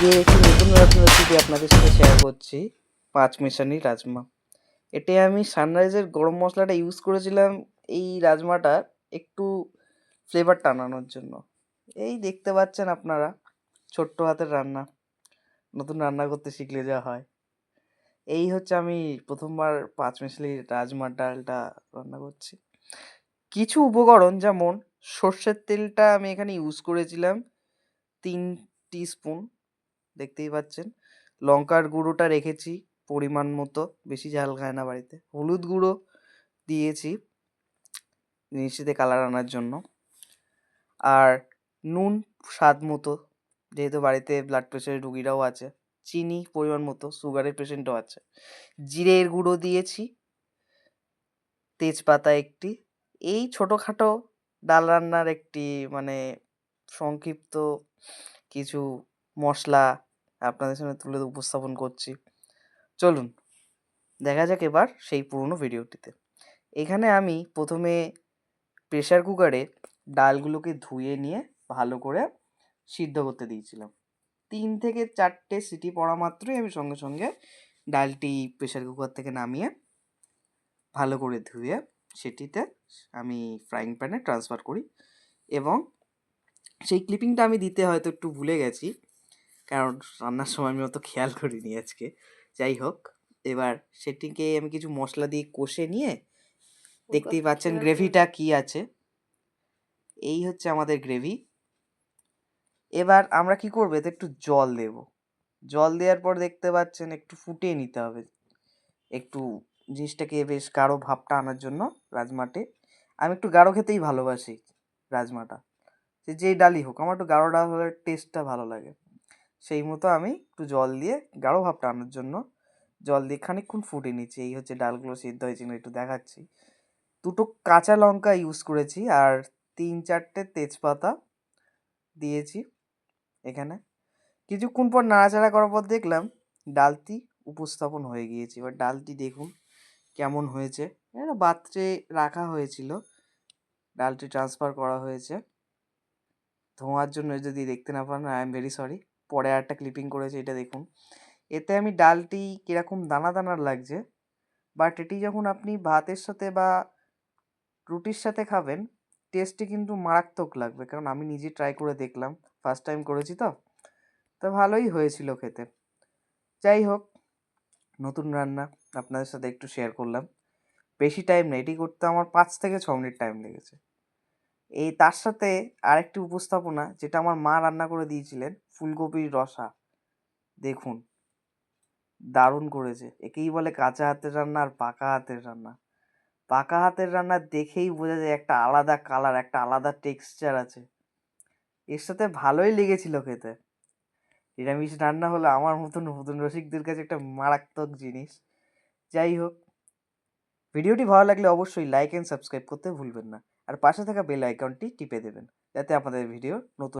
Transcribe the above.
আজকে একটি নতুন রান্নার রেসিপি আপনাদের সাথে শেয়ার করছি, পাঁচমেশালি রাজমা। এতে আমি সানরাইজের গরম মশলাটা ইউজ করেছিলাম এই রাজমাটার একটু ফ্লেভার টানানোর জন্য। এই দেখতে পাচ্ছেন আপনারা, ছোট্ট হাতের রান্না, নতুন রান্না করতে শিখলে যা হয়। এই হচ্ছে আমি প্রথমবার পাঁচমেশালি রাজমার ডালটা রান্না করছি। কিছু উপকরণ যেমন সর্ষের তেলটা আমি এখানে ইউজ করেছিলাম 3 টিস্পুন, দেখতেই পাচ্ছেন। লঙ্কার গুঁড়োটা রেখেছি পরিমাণ মতো, বেশি ঝাল খায় না বাড়িতে। হলুদ গুঁড়ো দিয়েছি মিষ্টিতে কালার আনার জন্য। আর নুন স্বাদ মতো, যেহেতু বাড়িতে ব্লাড প্রেশারের রুগীরাও আছে। চিনি পরিমাণ মতো, সুগারের পেশেন্টও আছে। জিরের গুঁড়ো দিয়েছি, তেজপাতা একটি। এই ছোটোখাটো ডাল রান্নার একটি মানে সংক্ষিপ্ত কিছু মশলা আপনাদের সামনে তুলে উপস্থাপন করছি। চলুন দেখা যাক এবার সেই পুরনো ভিডিওটিতে। এখানে আমি প্রথমে প্রেসার কুকারে ডালগুলোকে ধুয়ে নিয়ে ভালো করে সিদ্ধ করতে দিয়েছিলাম। 3 থেকে 4টে সিটি পড়া মাত্রই আমি সঙ্গে সঙ্গে ডালটি প্রেসার কুকার থেকে নামিয়ে ভালো করে ধুয়ে সেটিতে আমি ফ্রাইং প্যানে ট্রান্সফার করি। এবং সেই ক্লিপিংটা আমি দিতে হয়তো একটু ভুলে গেছি, কারণ রান্নার সময় আমি অত খেয়াল করিনি আজকে। যাই হোক, এবার সেটিকে আমি কিছু মশলা দিয়ে কষে নিয়ে, দেখতেই পাচ্ছেন গ্রেভিটা কি আছে। এই হচ্ছে আমাদের গ্রেভি। এবার আমরা কি করবো, এতে একটু জল দেব। জল দেওয়ার পর দেখতে পাচ্ছেন একটু ফুটিয়ে নিতে হবে, একটু জিনিসটাকে বেশ গাঢ় ভাবটা আনার জন্য। রাজমাটে আমি একটু গাঢ় খেতেই ভালোবাসি রাজমাটা, যেই ডালই হোক, আমার একটু গাঢ় ডাল হলে টেস্টটা ভালো লাগে। সেই মতো আমি একটু জল দিয়ে গাঢ় ভাবটা আনার জন্য জল দিয়ে খানিকক্ষণ ফুটিয়ে নিচ্ছি। এই হচ্ছে ডালগুলো সিদ্ধ হয়েছে কিনা একটু দেখাচ্ছি। 2টো কাঁচা লঙ্কা ইউজ করেছি আর 3-4টে তেজপাতা দিয়েছি এখানে। কিছুক্ষণ পর নাড়াচাড়া করার পর দেখলাম ডালটি উপস্থাপন হয়ে গিয়েছে। এবার ডালটি দেখুন কেমন হয়েছে। এটা পাত্রে রাখা হয়েছিল, ডালটি ট্রান্সফার করা হয়েছে। ধোঁয়ার জন্য যদি দেখতে না পান, আই এম ভেরি সরি। পরে আরেকটা ক্লিপিং করেছে, এটা দেখুন। এতে আমি ডালটি কীরকম দানা দানার লাগছে, বাট এটি যখন আপনি ভাতের সাথে বা রুটির সাথে খাবেন, টেস্টটি কিন্তু মারাত্মক লাগবে। কারণ আমি নিজে ট্রাই করে দেখলাম, ফার্স্ট টাইম করেছি তো ভালোই হয়েছিল খেতে। যাই হোক, নতুন রান্না আপনাদের সাথে একটু শেয়ার করলাম। বেশি টাইম নেই, এটি করতে আমার 5 থেকে 6 মিনিট টাইম লেগেছে। এই তার সাথে আরেকটি উপস্থাপনা যেটা আমার মা রান্না করে দিয়েছিলেন, ফুলকপির রসা। দেখুন দারুণ করেছে। একেই বলে কাঁচা হাতের রান্না আর পাকা হাতের রান্না। পাকা হাতের রান্না দেখেই বোঝা যায় একটা আলাদা কালার, একটা আলাদা টেক্সচার আছে। এর সাথে ভালোই লেগেছিল খেতে। নিরামিষ রান্না হলো আমার মতন নতুন রসিকদের কাছে একটা মারাত্মক জিনিস। যাই হোক, ভিডিওটি ভালো লাগলে অবশ্যই লাইক অ্যান্ড সাবস্ক্রাইব করতে ভুলবেন না। আর পাশে থাকা বেল আইকনটি টিপে দেবেন, যাতে আপনাদের ভিডিও নতুন